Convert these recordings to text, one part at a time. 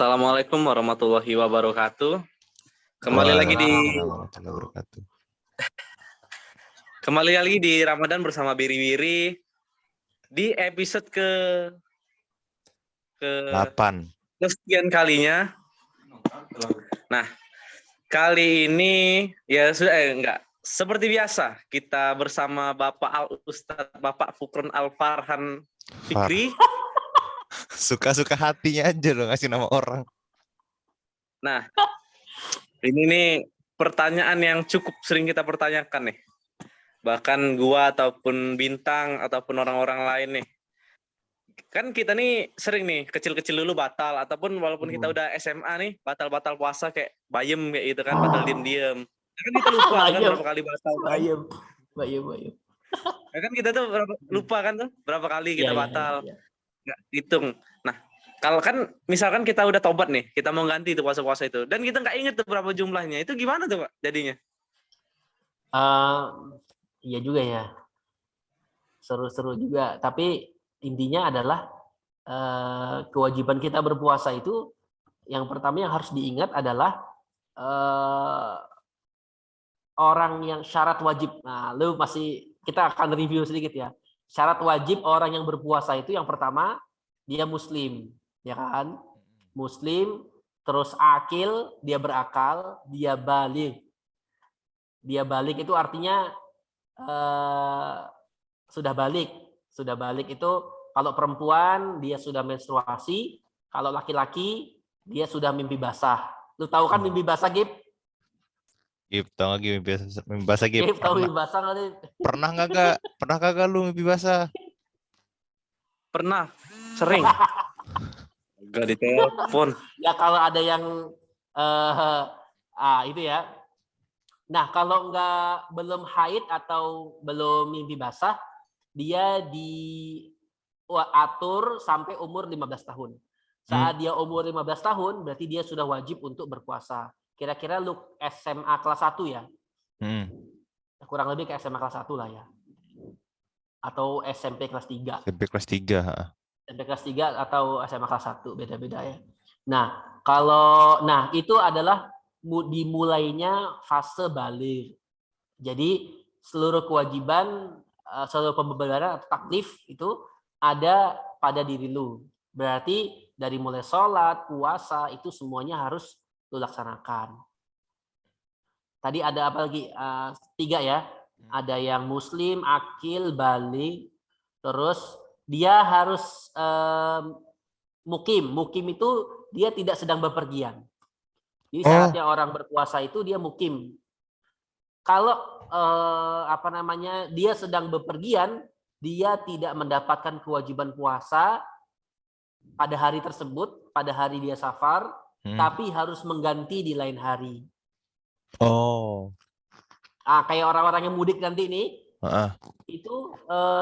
Assalamualaikum warahmatullahi wabarakatuh. Kembali lagi di Waalaikumsalam warahmatullahi wabarakatuh. kembali lagi di Ramadan bersama Biri-Wiri di episode ke 8. sekian kalinya. Nah, kali ini ya sudah enggak seperti biasa kita bersama Bapak Ustadz Bapak Fukron Al-Farhan Fikri. Suka-suka hatinya aja loh ngasih nama orang. Nah, ini nih pertanyaan yang cukup sering kita pertanyakan nih. Bahkan gua ataupun Bintang ataupun orang-orang lain nih. Kan kita nih sering nih kecil-kecil dulu batal ataupun walaupun kita udah SMA nih batal-batal puasa kayak bayem kayak gitu kan, batal diem-diem. Kan kita lupa kan berapa kali batal kan? Bayem. Ya kan kita tuh lupa kan tuh berapa kali kita batal. Nggak hitung. Nah, kalau kan misalkan kita udah tobat nih, kita mau ganti tuh puasa-puasa itu dan kita nggak inget tuh berapa jumlahnya. Itu gimana tuh, Pak, jadinya? Iya juga ya. Seru-seru juga. Tapi intinya adalah kewajiban kita berpuasa itu yang pertama yang harus diingat adalah orang yang syarat wajib. Nah, kita akan review sedikit ya. Syarat wajib orang yang berpuasa itu yang pertama dia muslim, ya kan? Muslim, terus akil, dia berakal, dia balik. Dia balik itu artinya sudah balik. Sudah balik itu kalau perempuan dia sudah menstruasi, kalau laki-laki dia sudah mimpi basah. Lu tahu kan mimpi basah, Gip? Gip, tau gak mimpi basah Gip? Gip, tahu mimpi basah nggak, Gip? Pernah kagak lu mimpi basah? Pernah, sering. Gak ditelepon. Ya kalau ada yang itu ya. Nah, kalau belum haid atau belum mimpi basah, dia diatur sampai umur 15 tahun. Saat dia umur 15 tahun, berarti dia sudah wajib untuk berpuasa. Kira-kira lu SMA kelas 1 ya? Kurang lebih ke SMA kelas 1 lah ya. Atau SMP kelas 3. SMP kelas 3. SMP kelas 3 atau SMA kelas 1, beda-beda ya. Nah, itu adalah dimulainya fase balik. Jadi seluruh kewajiban, seluruh pembebaran atau taklif itu ada pada diri lu. Berarti dari mulai sholat, puasa itu semuanya harus lu laksanakan. Tadi ada apa lagi? 3 ya. Ada yang muslim, akil, balik, terus dia harus mukim. Mukim itu dia tidak sedang bepergian. Jadi syaratnya orang berpuasa itu dia mukim. Kalau dia sedang bepergian, dia tidak mendapatkan kewajiban puasa pada hari tersebut, pada hari dia safar, tapi harus mengganti di lain hari. Kayak orang-orang yang mudik nanti nih, itu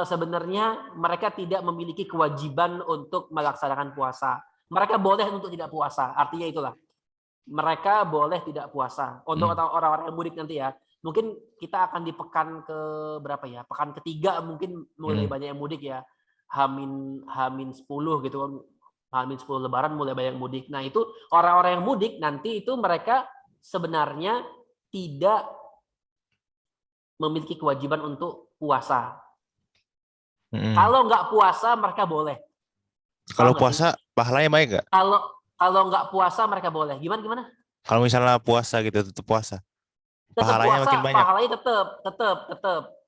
sebenarnya mereka tidak memiliki kewajiban untuk melaksanakan puasa. Mereka boleh untuk tidak puasa. Artinya itulah, mereka boleh tidak puasa. Untuk orang-orang yang mudik nanti ya, mungkin kita akan di pekan ke berapa ya? Pekan ketiga mungkin mulai banyak yang mudik ya. Hamin 10 gitu kan. Hamin 10 Lebaran mulai banyak yang mudik. Nah itu orang-orang yang mudik nanti itu mereka sebenarnya tidak memiliki kewajiban untuk puasa. Kalau nggak puasa mereka boleh. Kalau puasa pahalanya baik nggak? Kalau nggak puasa mereka boleh. Gimana? Kalau misalnya puasa gitu, tetap puasa. Pahalanya makin banyak. Pahalanya tetap.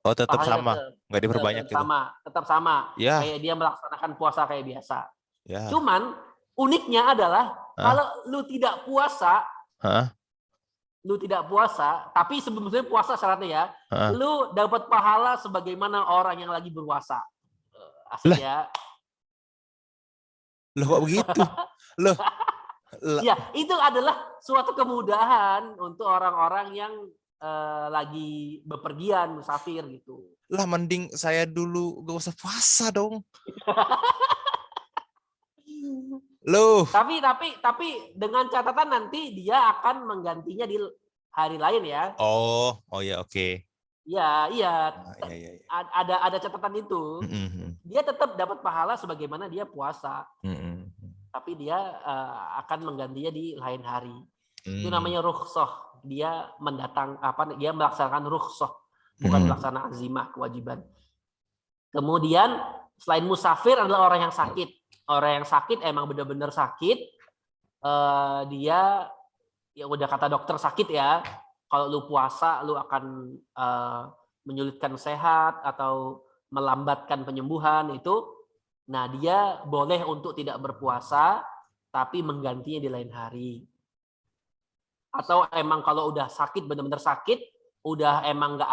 Oh, tetap sama. Nggak diperbanyak gitu. Tetap sama. Ya. Kayak dia melaksanakan puasa kayak biasa. Ya. Cuman uniknya adalah kalau lu tidak puasa, tapi sebelumnya puasa syaratnya ya, lu dapat pahala sebagaimana orang yang lagi berpuasa. Asli ya. Loh kok begitu? Loh. Ya, itu adalah suatu kemudahan untuk orang-orang yang lagi bepergian, musafir gitu. Lah mending saya dulu gak usah puasa dong. Loh. Tapi dengan catatan nanti dia akan menggantinya di hari lain ya. Oh ya, oke. Iya. Ya. Ada catatan itu. Dia tetap dapat pahala sebagaimana dia puasa. tapi dia akan menggantinya di lain hari. Itu Hmm. namanya rukhsah. Dia dia melaksanakan rukhsah, bukan melaksanakan azimah, kewajiban. Kemudian selain musafir adalah orang yang sakit. Orang yang sakit emang benar-benar sakit, dia ya udah kata dokter sakit ya. Kalau lu puasa, lu akan menyulitkan sehat atau melambatkan penyembuhan itu. Nah, dia boleh untuk tidak berpuasa, tapi menggantinya di lain hari. Atau emang kalau udah sakit, benar-benar sakit, udah emang nggak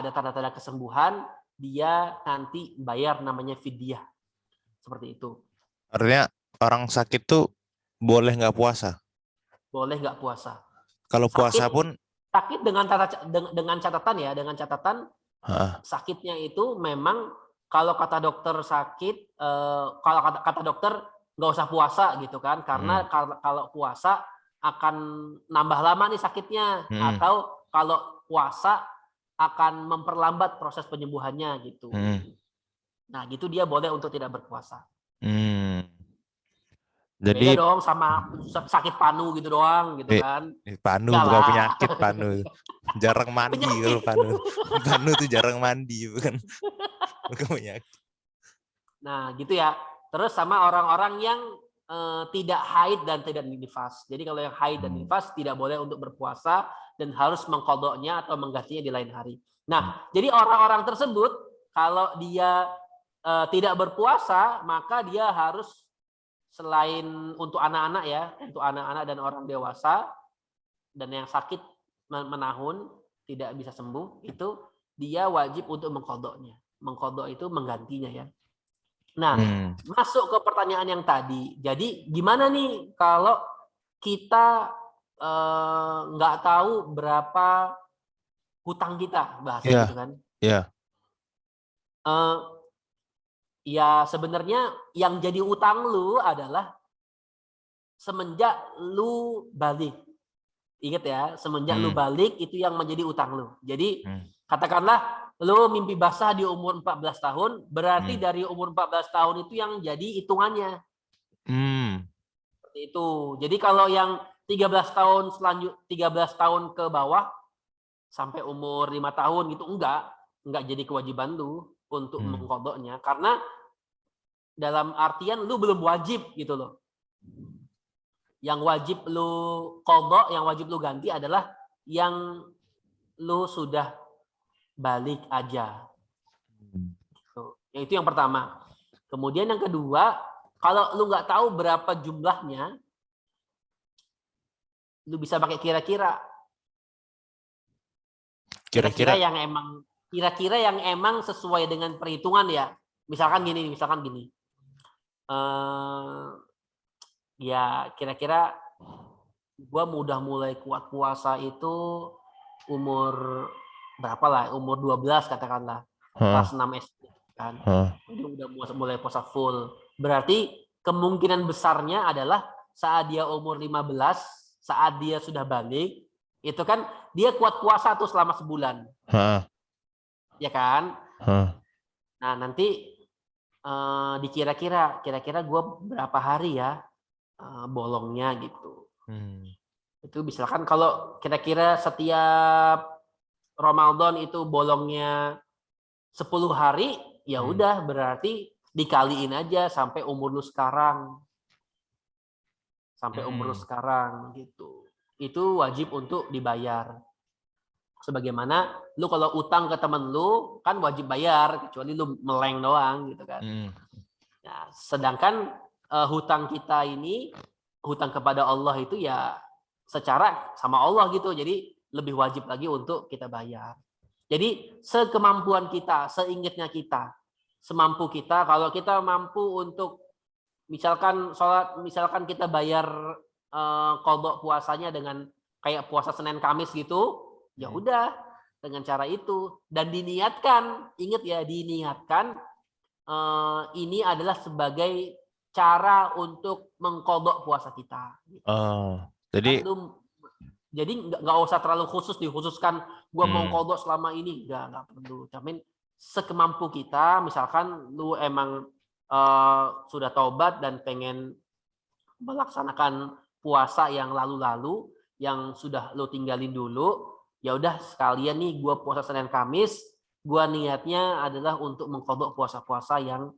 ada tanda-tanda kesembuhan, dia nanti bayar namanya fidyah. Seperti itu. Artinya orang sakit tuh boleh nggak puasa. Boleh nggak puasa. Kalau puasa pun Sakit dengan catatan ya, dengan catatan sakitnya itu memang kalau kata dokter sakit, kalau kata dokter nggak usah puasa gitu kan, karena kalau puasa akan nambah lama nih sakitnya, atau kalau puasa akan memperlambat proses penyembuhannya gitu. Nah gitu dia boleh untuk tidak berpuasa. Jadi beda dong sama sakit panu gitu doang gitu kan. Panu Enggak bukan lah. penyakit Panu. Jarang mandi kalau Panu. Panu tuh jarang mandi bukan penyakit. Nah, gitu ya. Terus sama orang-orang yang tidak haid dan tidak nifas. Jadi kalau yang haid dan nifas tidak boleh untuk berpuasa dan harus mengqadha'nya atau menggantinya di lain hari. Nah, jadi orang-orang tersebut kalau dia tidak berpuasa, maka dia harus selain untuk anak-anak ya, untuk anak-anak dan orang dewasa dan yang sakit menahun tidak bisa sembuh, itu dia wajib untuk mengqadha'nya. Mengqadha' itu menggantinya ya. Nah, masuk ke pertanyaan yang tadi. Jadi gimana nih kalau kita nggak tahu berapa hutang kita, bahasa gitu kan? Iya. Ya sebenarnya yang jadi utang lu adalah semenjak lu balik. Ingat ya, semenjak lu balik itu yang menjadi utang lu. Jadi katakanlah lu mimpi basah di umur 14 tahun, berarti dari umur 14 tahun itu yang jadi hitungannya. Seperti itu. Jadi kalau yang 13 tahun ke bawah sampai umur 5 tahun gitu enggak jadi kewajiban lu untuk mengqadha'nya, karena dalam artian lu belum wajib gitu loh. Yang wajib lu qadha', yang wajib lu ganti adalah yang lu sudah balik aja. Gitu. Itu yang pertama. Kemudian yang kedua, kalau lu nggak tahu berapa jumlahnya, lu bisa pakai kira-kira. Kira-kira yang emang sesuai dengan perhitungan ya. Misalkan gini. Ya kira-kira gua udah mulai kuat puasa itu umur berapa lah? Umur 12 katakanlah. Kelas 6 SD kan. Jadi udah mulai puasa full. Berarti kemungkinan besarnya adalah saat dia umur 15, saat dia sudah balik, itu kan dia kuat puasa tuh selama sebulan. Ya kan? Nah, nanti kira-kira gue berapa hari ya bolongnya gitu. Itu misalkan kalau kira-kira setiap Ramadan itu bolongnya 10 hari, ya udah berarti dikaliin aja sampai umur lu sekarang. Sampai umur lu sekarang gitu. Itu wajib untuk dibayar. Sebagaimana lu kalau utang ke temen lu kan wajib bayar, kecuali lu meleng doang gitu kan. Nah, sedangkan hutang kita ini, hutang kepada Allah itu ya secara sama Allah gitu. Jadi lebih wajib lagi untuk kita bayar. Jadi sekemampuan kita, seingatnya kita, semampu kita. Kalau kita mampu untuk misalkan kita bayar qadha' puasanya dengan kayak puasa Senin Kamis gitu, ya udah dengan cara itu dan diniatkan, ingat ya, diniatkan ini adalah sebagai cara untuk mengqadha' puasa kita. Jadi nggak usah terlalu dikhususkan gua mau qadha' selama ini, nggak perlu. Tapi sekemampu kita, misalkan lu emang sudah taubat dan pengen melaksanakan puasa yang lalu-lalu, yang sudah lo tinggalin dulu, ya udah sekalian nih gue puasa Senin Kamis, gue niatnya adalah untuk mengqadha puasa-puasa yang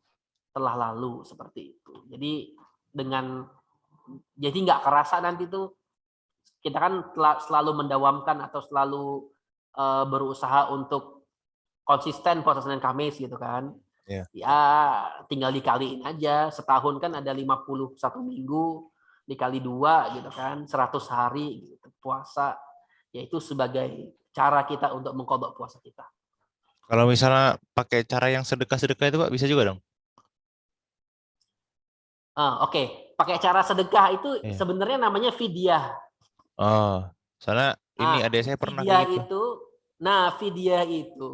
telah lalu seperti itu. Jadi nggak kerasa nanti tuh kita kan selalu mendawamkan atau selalu berusaha untuk konsisten puasa Senin Kamis gitu kan. Iya. Ya tinggal dikaliin aja, setahun kan ada 51 minggu, dikali 2 gitu kan, 100 hari gitu puasa, yaitu sebagai cara kita untuk mengqadha puasa kita. Kalau misalnya pakai cara yang sedekah-sedekah itu Pak, bisa juga dong? Oke. Pakai cara sedekah itu Iya. sebenarnya namanya fidyah. Oh, soalnya ini Nah, adik saya pernah fidyah kayak gitu. fidyah itu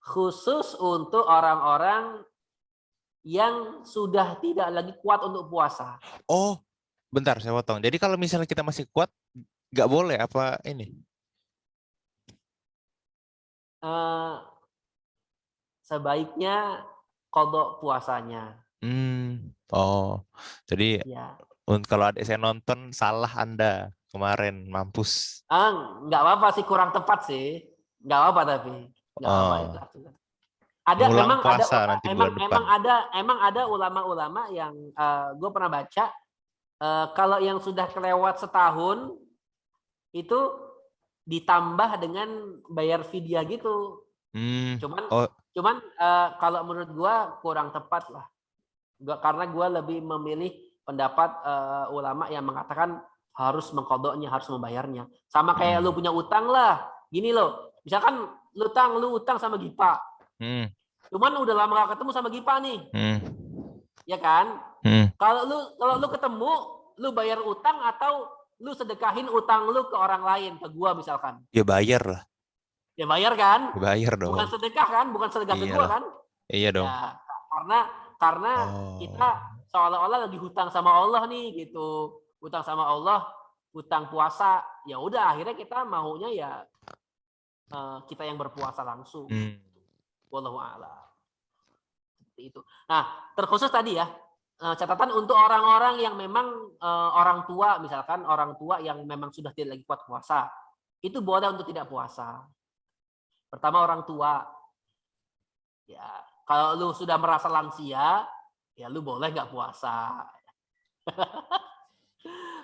khusus untuk orang-orang yang sudah tidak lagi kuat untuk puasa. Oh, bentar saya potong. Jadi kalau misalnya kita masih kuat, nggak boleh apa ini? Sebaiknya qadha puasanya. Oh, jadi Ya. kalau adik saya nonton salah Anda kemarin, mampus. Nggak apa-apa sih, kurang tepat sih. Nggak apa-apa tapi. Nggak apa-apa itu. Oh, Ada ngulang memang puasa nanti bulan depan. emang ada ulama-ulama yang gue pernah baca kalau yang sudah kelewat setahun itu ditambah dengan bayar fidyah gitu. Oh, Cuman kalau menurut gue kurang tepat lah. Karena gue lebih memilih pendapat ulama yang mengatakan harus mengqadhanya, harus membayarnya. Sama kayak lu punya utang lah. Gini loh, misalkan lu utang sama Gipa. Cuman udah lama gak ketemu sama Gipa nih. Ya kan? Kalau lu ketemu, lu bayar utang atau lu sedekahin utang lu ke orang lain, ke gua misalkan. ya bayar lah. Ya bayar kan? Ya bayar dong. Bukan sedekah kan? Bukan sedekah ke gua kan? Iya dong. Ya, karena kita seolah-olah lagi hutang sama Allah nih gitu. Hutang sama Allah, hutang puasa. Ya udah akhirnya kita maunya ya kita yang berpuasa langsung. Wallahu a'lam. Seperti itu. Nah, terkhusus tadi ya, catatan untuk orang-orang yang memang orang tua, misalkan orang tua yang memang sudah tidak lagi kuat puasa, itu boleh untuk tidak puasa. Pertama orang tua, ya kalau lu sudah merasa lansia, ya lu boleh nggak puasa.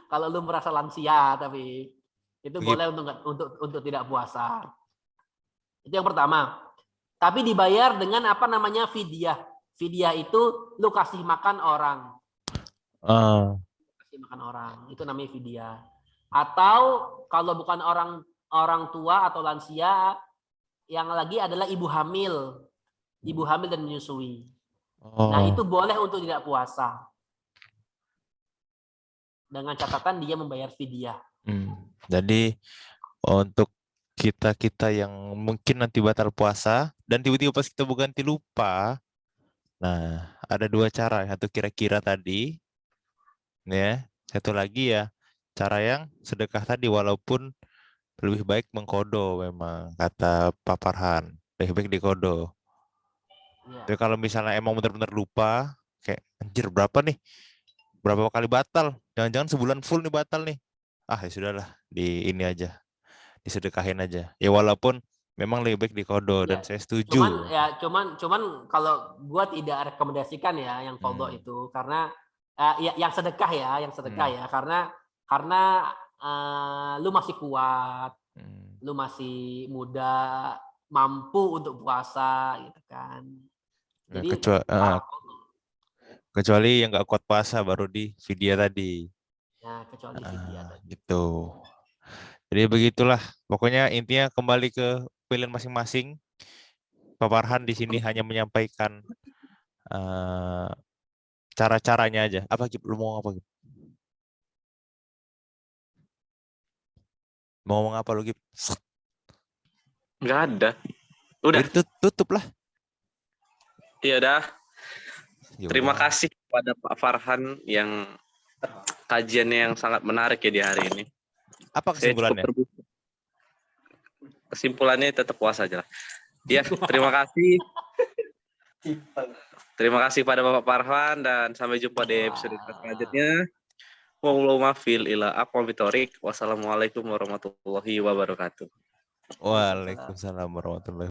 Kalau lu merasa lansia, tapi itu boleh untuk tidak puasa. Itu yang pertama. Tapi dibayar dengan apa namanya fidyah. Fidyah itu lu kasih makan orang. Kasih makan orang. Itu namanya fidyah. Atau kalau bukan orang tua atau lansia, yang lagi adalah ibu hamil. Ibu hamil dan menyusui. Nah, itu boleh untuk tidak puasa. Dengan catatan dia membayar fidyah. Jadi untuk kita yang mungkin nanti batal puasa dan tiba-tiba pas kita berganti lupa, nah ada dua cara. Satu kira-kira tadi, ya. Satu lagi ya cara yang sedekah tadi, walaupun lebih baik mengqadha memang kata Pak Farhan, lebih baik diqadha. Tapi kalau misalnya emang benar-benar lupa, kayak anjir berapa kali batal? Jangan-jangan sebulan full nih batal nih. Ya sudahlah, di ini aja. Disedekahin aja. Ya walaupun memang lebih baik diqadha dan saya setuju. Cuman kalau gua tidak rekomendasikan ya yang qadha itu karena yang sedekah ya, karena lu masih kuat. Lu masih muda, mampu untuk puasa gitu kan. Jadi kecuali yang nggak kuat puasa baru di fidyah tadi. Ya, kecuali fidyah tadi. Gitu. Jadi begitulah. Pokoknya intinya kembali ke pilihan masing-masing. Pak Farhan di sini hanya menyampaikan cara-caranya aja. Apa Gip? Lu mau apa Gip? Mau ngomong apa lu Gip? Nggak ada. Udah. Jadi tutup lah. Iya dah. Terima kasih kepada Pak Farhan yang kajiannya yang sangat menarik ya di hari ini. Apa kesimpulannya? Kesimpulannya tetap puasa aja lah. Ya, terima kasih. Terima kasih pada Bapak Farhan dan sampai jumpa di episode selanjutnya. Wassalamualaikum warahmatullahi wabarakatuh. Waalaikumsalam warahmatullahi